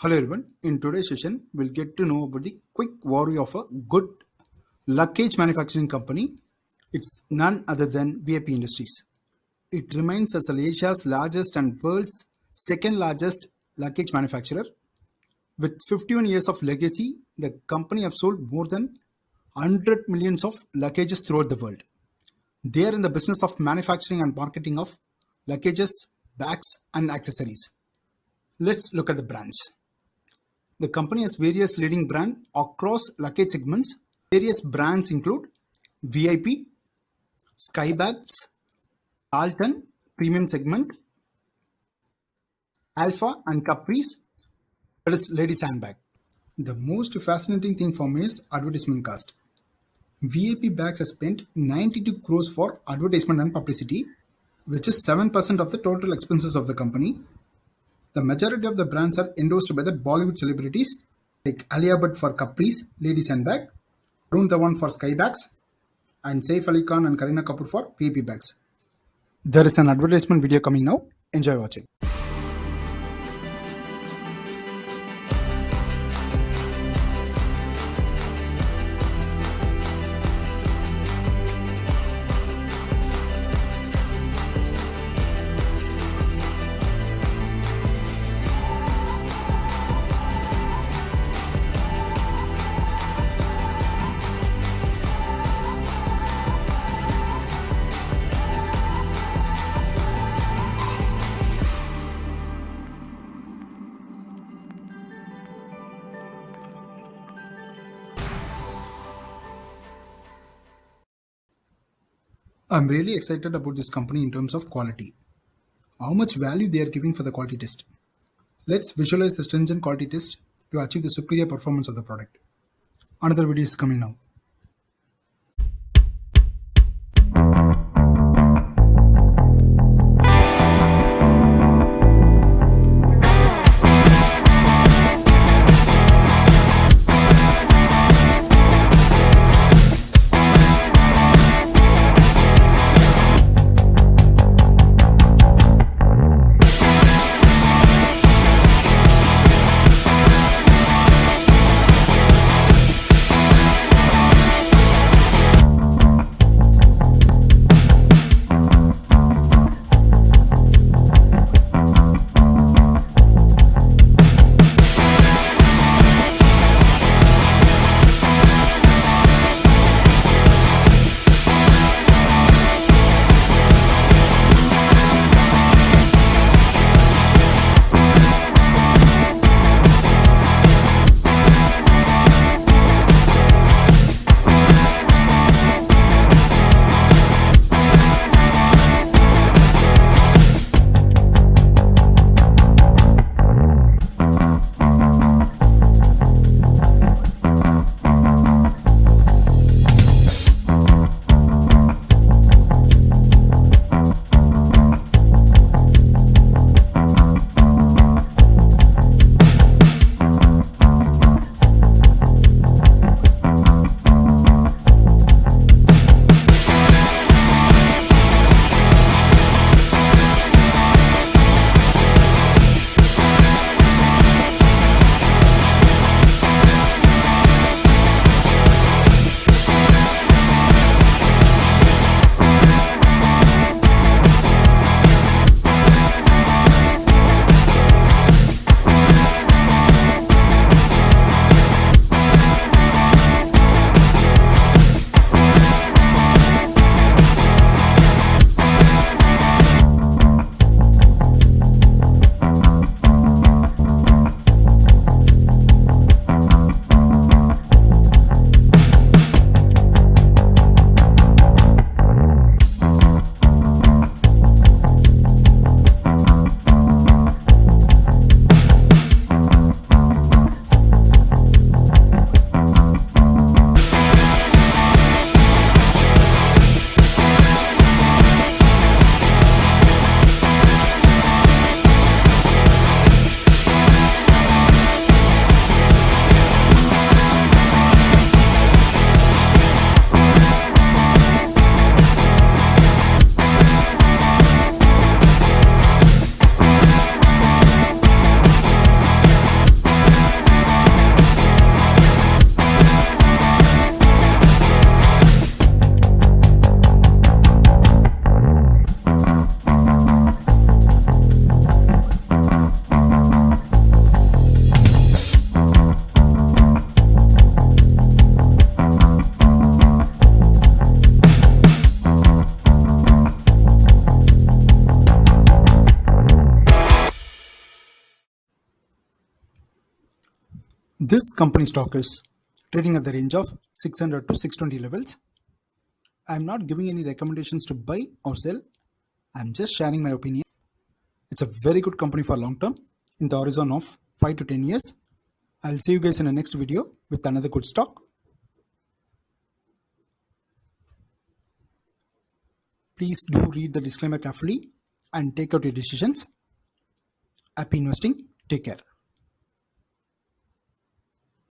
Hello everyone. In today's session, we'll get to know about the quick overview of a good luggage manufacturing company. It's none other than VIP Industries. It remains as Asia's largest and world's second largest luggage manufacturer. With 51 years of legacy, the company have sold more than 100 millions of luggages throughout the world. They are in the business of manufacturing and marketing of luggages, bags, and accessories. Let's look at the brands. The company has various leading brands across luggage segments. Various brands include VIP, Skybags, Carlton, premium segment, Alfa and Caprese, that is ladies handbag. The most fascinating thing for me is advertisement cost. VIP bags has spent 92 crores for advertisement and publicity, which is 7% of the total expenses of the company. The majority of the brands are endorsed by the Bollywood celebrities like Alia for Caprese, ladies handbag, Varun Dhawan for Skybags, and Saif and Kareena Kapoor for VIP bags. There is an advertisement video coming now. Enjoy watching. I'm really excited about this company in terms of quality. How much value they are giving for the quality test. Let's visualize the stringent quality test to achieve the superior performance of the product. Another video is coming now. This company stock is trading at the range of 600 to 620 levels. I'm not giving any recommendations to buy or sell. I'm just sharing my opinion. It's a very good company for long term in the horizon of 5 to 10 years. I'll see you guys in the next video with another good stock. Please do read the disclaimer carefully and take out your decisions. Happy investing. Take care.